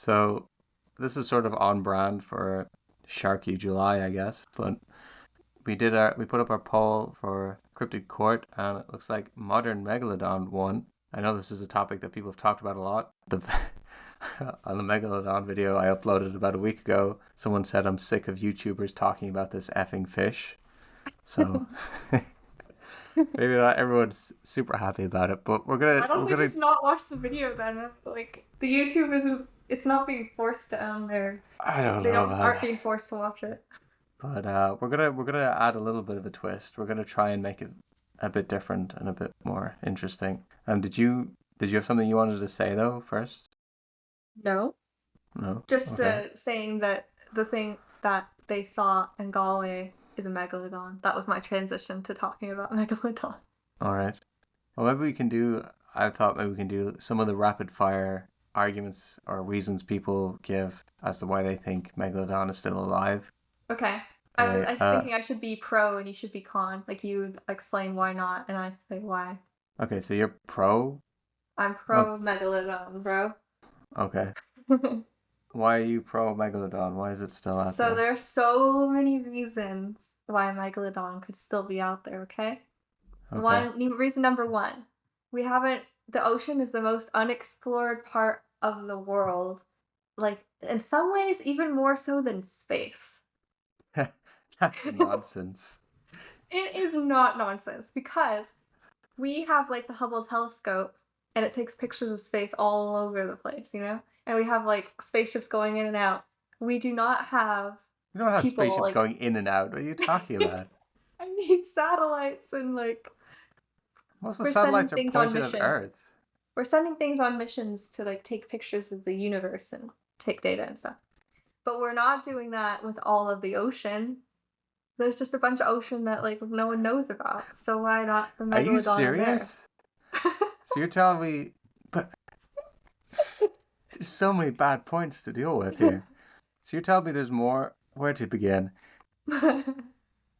So this is sort of on brand for Sharky July, I guess. But we put up our poll for Cryptid Court, and it looks like Modern Megalodon won. I know this is a topic that people have talked about a lot. On the Megalodon video I uploaded about a week ago, someone said I'm sick of YouTubers talking about this effing fish. So maybe not everyone's super happy about it, but Why don't we're they gonna. just not watch the video then? Like the YouTube isn't. It's not being forced down there. I don't They know, don't man. aren't being forced to watch it. But we're gonna add a little bit of a twist. We're gonna try and make it a bit different and a bit more interesting. Did you have something you wanted to say though first? No, No. just Okay. saying that the thing that they saw in Galway is a megalodon. That was my transition to talking about megalodon. All right. Well, maybe we can do. I thought maybe we can do some of the rapid fire arguments or reasons people give as to why they think Megalodon is still alive. Okay. Okay. I was thinking I should be pro and you should be con. Like you explain why not, and I say why. Okay. So you're pro. I'm Oh, pro megalodon, bro. okay. Why are you pro Megalodon? Why is it still out So there? there are so many reasons why megalodon could still be out there. Okay. Okay. Reason number one, we haven't. The ocean is the most unexplored part of the world. Like in some ways, even more so than space. That's nonsense. It is not nonsense because we have like the Hubble telescope and it takes pictures of space all over the place, you know? And we have like spaceships going in and out. We do not have You don't have people spaceships like going in and out. What are you talking about? I mean satellites and like Most of the we're sending satellites are things on pointed at missions. Earth. We're sending things on missions to like take pictures of the universe and take data and stuff. But we're not doing that with all of the ocean. There's just a bunch of ocean that like no one knows about. So why not the Are you megalodon in there? serious? So you're telling me, but there's so many bad points to deal with here. So you're telling me there's more. Where to begin?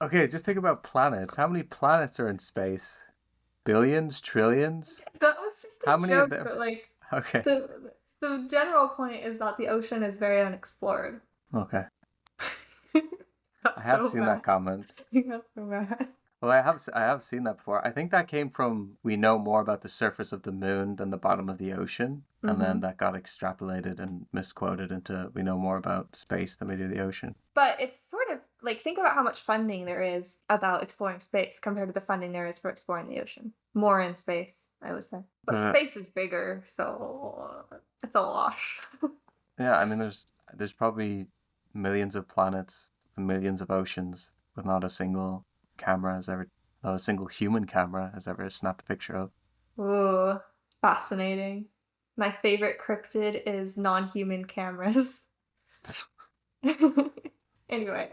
Okay, just think about planets. How many planets are in space? Billions, trillions? That was just a How many of joke, them? but like Okay, the general point is that the ocean is very unexplored. okay. I That's have so seen that bad. comment. That's so bad. Well, I have seen that before. I think that came from we know more about the surface of the moon than the bottom of the ocean, and then Mm-hmm. that got extrapolated and misquoted into we know more about space than we do the ocean. But it's sort of like think about how much funding there is about exploring space compared to the funding there is for exploring the ocean. More in space, I would say. But But space is bigger, so it's a wash. yeah, I mean, there's probably millions of planets, millions of oceans, with not a single camera has ever, not a single human camera has ever snapped a picture of. Ooh, fascinating. My favorite cryptid is non-human cameras. Anyway,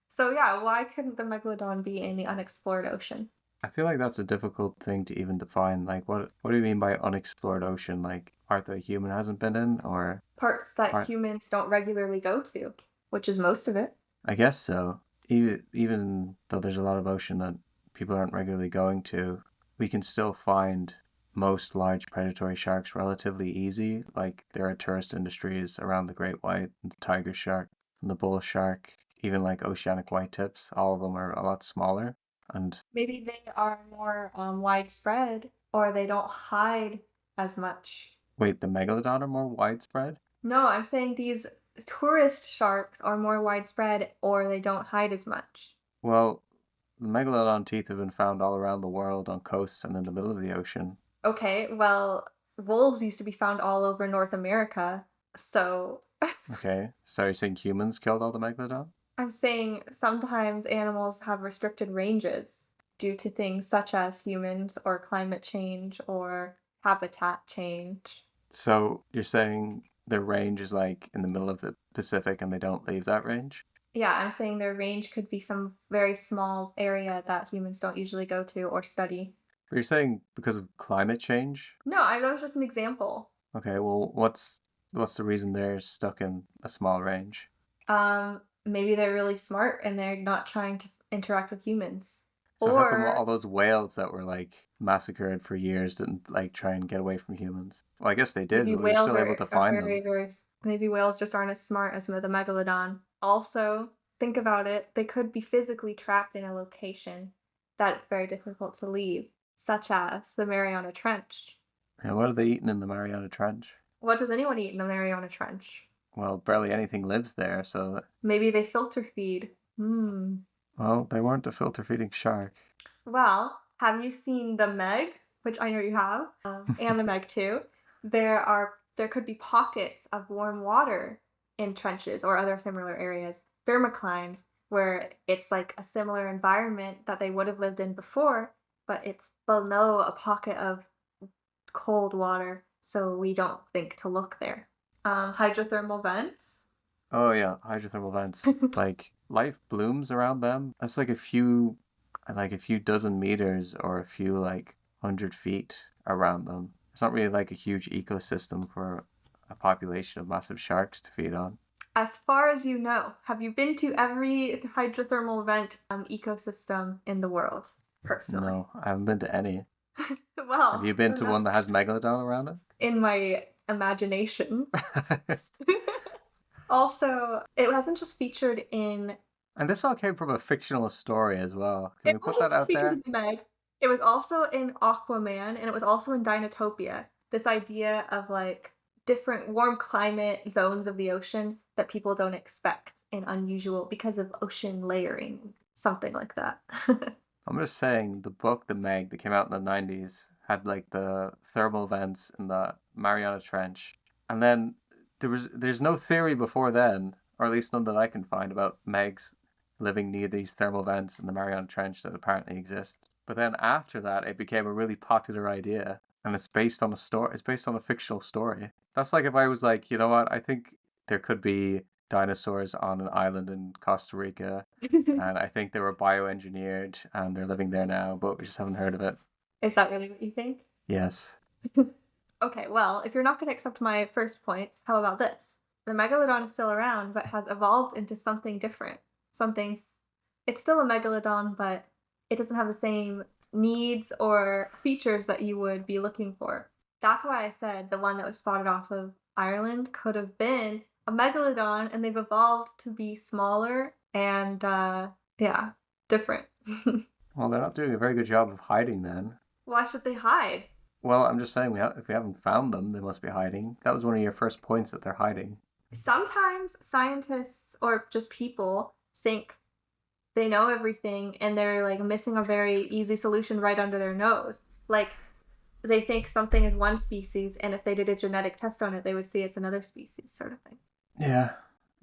so yeah, why couldn't the megalodon be in the unexplored ocean? I feel like that's a difficult thing to even define. Like, what do you mean by unexplored ocean? Like, part that a human hasn't been in, or Parts that part? humans don't regularly go to, which is most of it. I guess so. Even though there's a lot of ocean that people aren't regularly going to, we can still find most large predatory sharks relatively easy. Like there are tourist industries around the great white, and the tiger shark, and the bull shark, even like oceanic white tips. All of them are a lot smaller. And Maybe they are more widespread or they don't hide as much. wait, the megalodon are more widespread? No, I'm saying these tourist sharks are more widespread or they don't hide as much. Well, the megalodon teeth have been found all around the world on coasts and in the middle of the ocean. Okay, well, wolves used to be found all over North America. So Okay, so you're saying humans killed all the megalodon? I'm saying sometimes animals have restricted ranges due to things such as humans or climate change or habitat change. So you're saying their range is like in the middle of the Pacific and they don't leave that range? Yeah, I'm saying their range could be some very small area that humans don't usually go to or study. But you're saying because of climate change? No, that was just an example. Okay, well, what's the reason they're stuck in a small range? Maybe they're really smart and they're not trying to interact with humans. So how come all Or those whales that were like massacred for years didn't like try and get away from humans? Well, I guess they did, maybe but we were whales still able to are find very, them. very Maybe whales just aren't as smart as the megalodon. Also, think about it, they could be physically trapped in a location that it's very difficult to leave, such as the Mariana Trench. Yeah, what are they eating in the Mariana Trench? What does anyone eat in the Mariana Trench? Well, barely anything lives there, so Maybe they filter feed. Hmm. well, they weren't a filter feeding shark. Well, have you seen the Meg, which I know you have, and the Meg too? There could be pockets of warm water in trenches or other similar areas, thermoclines, where it's like a similar environment that they would have lived in before, but it's below a pocket of cold water, so we don't think to look there. Hydrothermal vents. Oh yeah, hydrothermal vents. Like life blooms around them. That's like a few dozen meters or a few like 100 feet around them. It's not really like a huge ecosystem for a population of massive sharks to feed on. As far as you know, have you been to every hydrothermal vent ecosystem in the world, personally? No, I haven't been to any. Have Well, you been then to one that that's has megalodon around in my imagination. it? Also, it wasn't just featured in. And this all came from a fictional story as well. Can It we put wasn't that just out featured there? in the Meg. It was also in Aquaman, and it was also in Dinotopia. This idea of like different warm climate zones of the ocean that people don't expect and unusual because of ocean layering, something like that. I'm just saying the book The Meg that came out in the 90s had like the thermal vents in the Mariana Trench. And then there's no theory before then, or at least none that I can find about Megs living near these thermal vents in the Mariana Trench that apparently exist. But then after that it became a really popular idea and it's based on a story, it's based on a fictional story. That's like if I was like, you know what, I think there could be dinosaurs on an island in Costa Rica and I think they were bioengineered and they're living there now, but we just haven't heard of it. Is that really what you think? Yes. Okay, well, if you're not going to accept my first points, how about this? The megalodon is still around, but has evolved into something different. Something. It's still a megalodon, but it doesn't have the same needs or features that you would be looking for. That's why I said the one that was spotted off of Ireland could have been a megalodon, and they've evolved to be smaller and, yeah, different. Well, they're not doing a very good job of hiding then. Why should they hide? Well, I'm just saying, if we haven't found them, they must be hiding. That was one of your first points that they're hiding. Sometimes scientists or just people think they know everything and they're like missing a very easy solution right under their nose. Like they think something is one species, and if they did a genetic test on it, they would see it's another species, sort of thing. Yeah.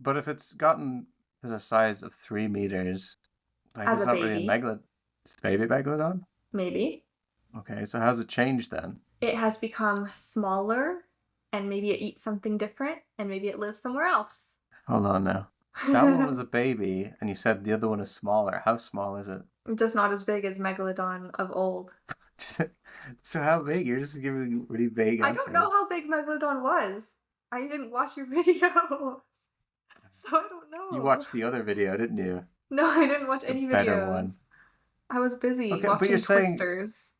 But if it's gotten to the size of 3 meters, like As it's a not really a baby, megalodon. It's a baby megalodon? maybe. Okay, so how's it changed then? It has become smaller, and maybe it eats something different, and maybe it lives somewhere else. Hold on now. That one was a baby, and you said the other one is smaller. How small is it? Just not as big as Megalodon of old. So how big? You're just giving really vague I don't know answers. how big Megalodon was. I didn't watch your video, so I don't You know. watched the other video, didn't you? No, I didn't watch The any better one. videos. I was busy Okay, but you're watching saying, Twisters.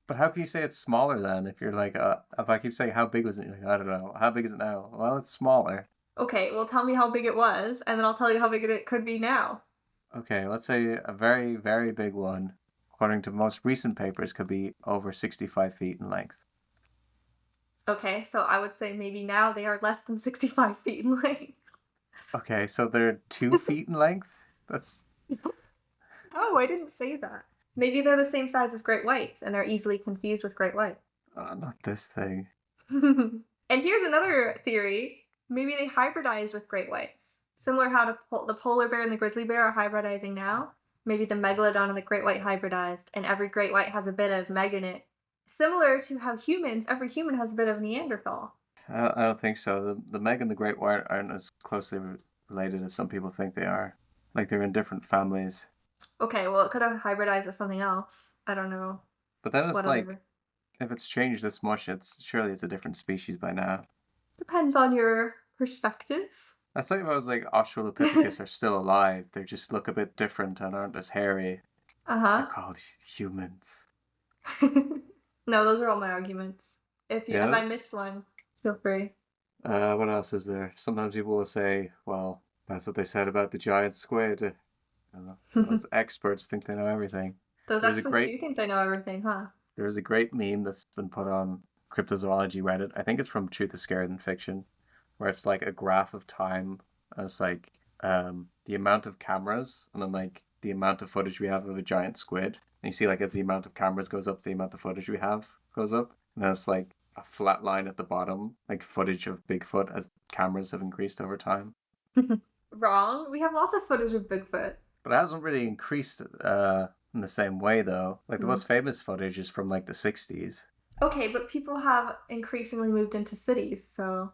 but how can you say it's smaller then? If you're like, if I keep saying how big was it, you're like, I don't know. How big is it now? Well, it's smaller. Okay, well, tell me how big it was, and then I'll tell you how big it could be now. Okay, let's say a very, very big one, according to most recent papers, could be over 65 feet in length. Okay, so I would say maybe now they are less than 65 feet in length. Okay, so they're 2 feet in length? That's. Oh, I didn't say that. Maybe they're the same size as great whites, and they're easily confused with great white. Not this thing. And here's another theory. Maybe they hybridized with great whites. Similar how the polar bear and the grizzly bear are hybridizing now. Maybe the megalodon and the great white hybridized, and every great white has a bit of meg in it. Similar to how every human has a bit of Neanderthal. I don't think so. The Meg and the Great White aren't as closely related as some people think they are. Like they're in different families. Okay, well, it could have hybridized with something else. I don't know. But then it's What like, other? if it's changed this much, it's a different species by now. Depends on your perspective. That's like if I was like Australopithecus are still alive. They just look a bit different and aren't as hairy. They're Uh called humans. huh. No, those are all my arguments. If Yeah. I missed one, feel free. What else is there? Sometimes people will say, well, that's what they said about the giant squid. Those experts think they know everything. Those There's a experts great do think they know everything, huh? there's a great meme that's been put on cryptozoology Reddit. I think it's from Truth is Scarier Than Fiction, where it's like a graph of time. And it's like the amount of cameras and then like the amount of footage we have of a giant squid. And you see like as the amount of cameras goes up, the amount of footage we have goes up. And then it's like a flat line at the bottom, like footage of Bigfoot as cameras have increased over time. Wrong. We have lots of footage of Bigfoot. But it hasn't really increased in the same way though. Like the Hmm. most famous footage is from like the 60s. Okay, but people have increasingly moved into cities, so.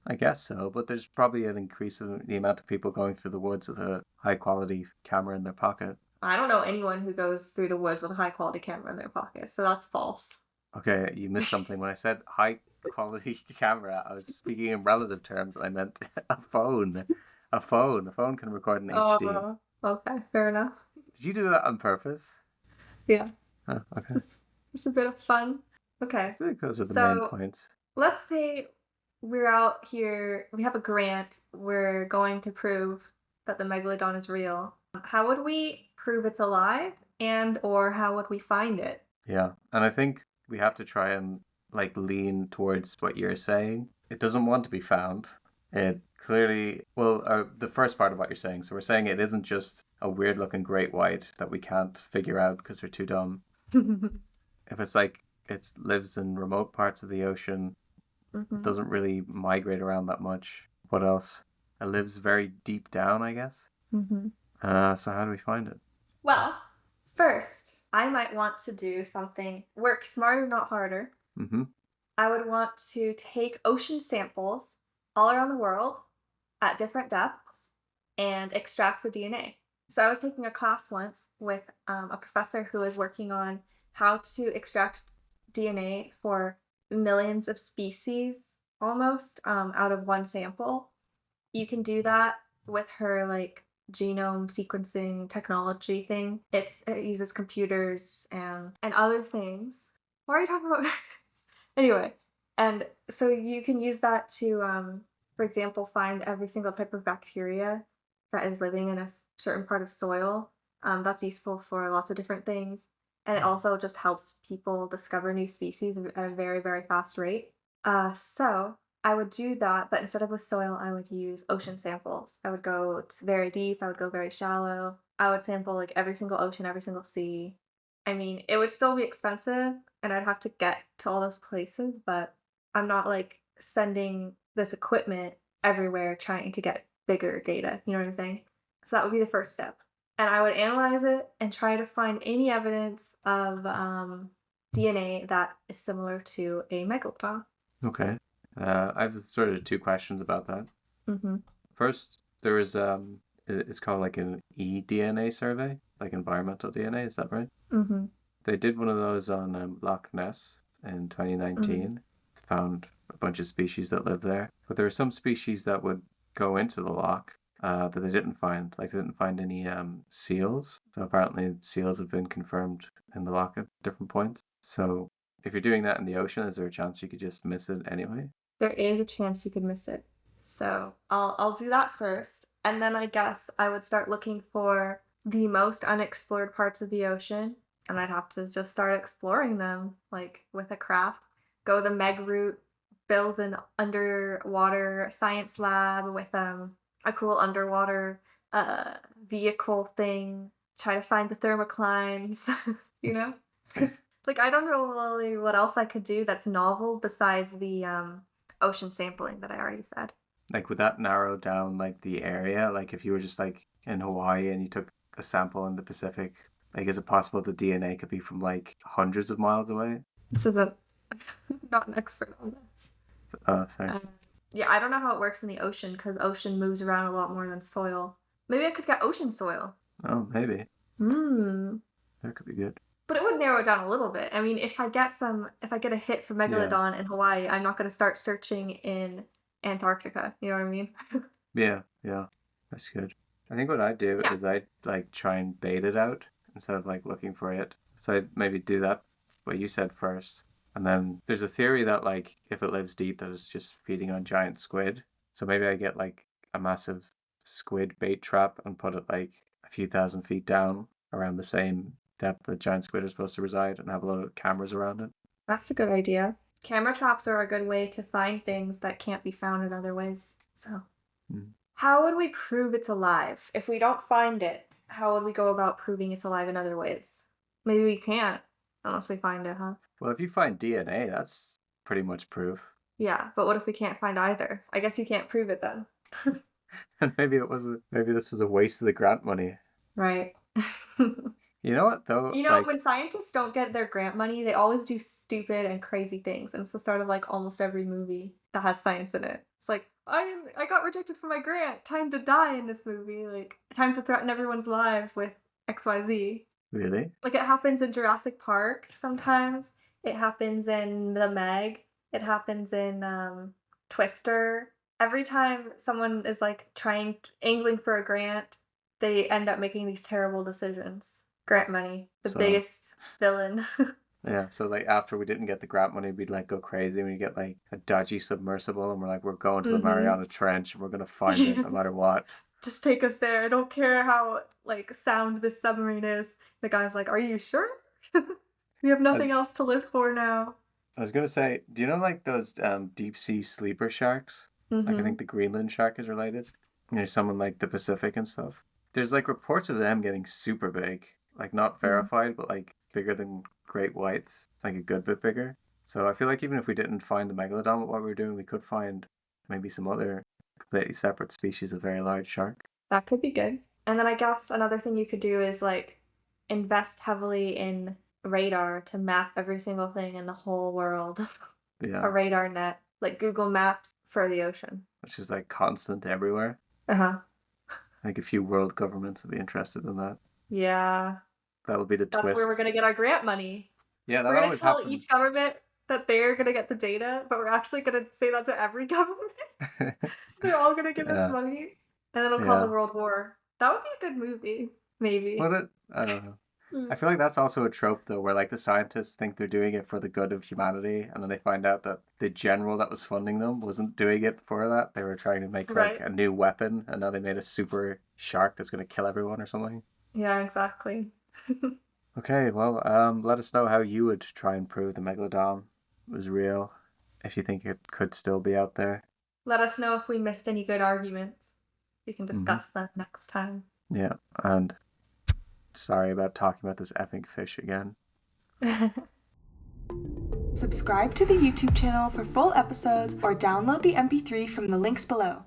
I guess so, but there's probably an increase in the amount of people going through the woods with a high quality camera in their pocket. I don't know anyone who goes through the woods with a high quality camera in their pocket, so that's false. Okay, you missed something. When I said high quality camera, I was speaking in relative terms. I meant a phone. A phone. A phone can record in HD. Oh, okay, fair enough. Did you do that on purpose? Yeah, Oh, okay. just a bit of fun. Okay, I think those are the main so points. let's say we're out here, we have a grant, we're going to prove that the megalodon is real. How would we prove it's alive and or how would we find it? Yeah, and I think we have to try and like lean towards what you're saying. It doesn't want to be found. It clearly, well, the first part of what you're saying. So we're saying it isn't just a weird looking great white that we can't figure out because we're too dumb. If it's like it lives in remote parts of the ocean, it Hmm. doesn't really migrate around that much. What else? It lives very deep down, I guess. Hmm. So how do we find it? Well, first, I might want to do something work smarter, not harder. Mm-hmm. I would want to take ocean samples all around the world at different depths and extract the DNA. So I was taking a class once with a professor who was working on how to extract DNA for millions of species almost out of one sample. You can do that with her like genome sequencing technology thing. It uses computers and other things. Why are you talking about? Anyway, and so you can use that to, for example, find every single type of bacteria that is living in a certain part of soil. That's useful for lots of different things. And it also just helps people discover new species at a very, very fast rate. So I would do that, but instead of with soil, I would use ocean samples. I would go very deep, I would go very shallow. I would sample like every single ocean, every single sea. I mean, it would still be expensive and I'd have to get to all those places, but I'm not like sending this equipment everywhere trying to get bigger data. You know what I'm saying? So that would be the first step. And I would analyze it and try to find any evidence of DNA that is similar to a megalodon. Okay. I have sort of two questions about that. Mm-hmm. First, there is it's called like an eDNA survey, like environmental DNA. Is that right? Mm-hmm. They did one of those on Loch Ness in Mm-hmm. 2019. Found a bunch of species that live there, but there are some species that would go into the loch that they didn't find. Like they didn't find any seals. So apparently seals have been confirmed in the loch at different points. So if you're doing that in the ocean, is there a chance you could just miss it anyway? There is a chance you could miss it. So I'll do that first, and then I guess I would start looking for the most unexplored parts of the ocean, and I'd have to just start exploring them, like with a craft. Go the Meg route, build an underwater science lab with a cool underwater uh vehicle thing. Try to find the thermoclines, you know? Like I don't know really what else I could do that's novel besides the ocean sampling that I already said. Like, would that narrow down like the area? Like, if you were just like in Hawaii and you took a sample in the Pacific, like, is it possible the DNA could be from like hundreds of miles away? This is a not an expert on this. Oh, sorry. Um, yeah, I don't know how it works in the ocean because ocean moves around a lot more than soil. Maybe I could get ocean soil. Oh, maybe Hmm. that could be good. But it would narrow it down a little bit. I mean, if I get a hit for Yeah, megalodon in Hawaii, I'm not going to start searching in Antarctica. You know what I mean? yeah, yeah. That's good. I think what I'd do Yeah. is I'd like try and bait it out instead of like looking for it. So I'd maybe do that what you said first, And then there's a theory that like if it lives deep, that it's just feeding on giant squid. So maybe I get like a massive squid bait trap and put it like a few thousand feet down around the same depth that giant squid are supposed to reside, and have a lot of cameras around it. That's a good idea. Camera traps are a good way to find things that can't be found in other ways. So, Mm. how would we prove it's alive? If we don't find it, how would we go about proving it's alive in other ways? Maybe we can't unless we find it, huh? Well, if you find DNA, that's pretty much proof. Yeah, but what if we can't find either? I guess you can't prove it then. And maybe this was a waste of the grant money. Right. You know what though? You know, Like, when scientists don't get their grant money, they always do stupid and crazy things. And it's the start of like almost every movie that has science in it. It's like, I got rejected for my grant. Time to die in this movie. Like, time to threaten everyone's lives with XYZ. really? Like, it happens in Jurassic Park sometimes. It happens in The Meg. It happens in Twister. Every time someone is like angling for a grant, they end up making these terrible decisions. Grant money, the So biggest villain. yeah, so like after we didn't get the grant money, we'd like go crazy when we get like a dodgy submersible, and we're like, we're going to the Mm-hmm. Mariana Trench, and we're gonna find it no matter what. Just take us there. I don't care how like sound this submarine is. The guy's like, "Are you sure? We have I was, nothing else to live for now." I was gonna say, do you know like those deep sea sleeper sharks? Like I Mm-hmm. think the Greenland shark is related. And there's some in like the Pacific and stuff. There's like reports of them getting super big, like not verified, but like bigger than great whites. It's like a good bit bigger. So I feel like even if we didn't find the megalodon with what we were doing, we could find maybe some other completely separate species of very large shark. That could be good. And then I guess another thing you could do is like invest heavily in radar to map every single thing in the whole world. A Yeah, radar net, like Google Maps for the ocean. which is like constant everywhere. Uh-huh. I think a few world governments would be interested in that. Yeah. That would be the That's where we're twist. gonna get our grant money. Yeah, that We're gonna always tell each happens. government that they're gonna get the data, but we're actually gonna say that to every government. So they're all gonna give us Yeah, money. And then it'll cause a yeah. world war. That would be a good movie. Would Maybe. it? I don't know. I Mm. feel like that's also a trope though, where like the scientists think they're doing it for the good of humanity, and then they find out that the general that was funding them wasn't doing it for that. They were trying to make like Right. a new weapon, and now they made a super shark that's gonna kill everyone or something. Yeah, exactly. Okay, well, let us know how you would try and prove the megalodon was real, if you think it could still be out there. Let us know if we missed any good arguments. We can Hmm. discuss that next time. Yeah, and sorry about talking about this effing fish again. Subscribe to the YouTube channel for full episodes or download the MP3 from the links below.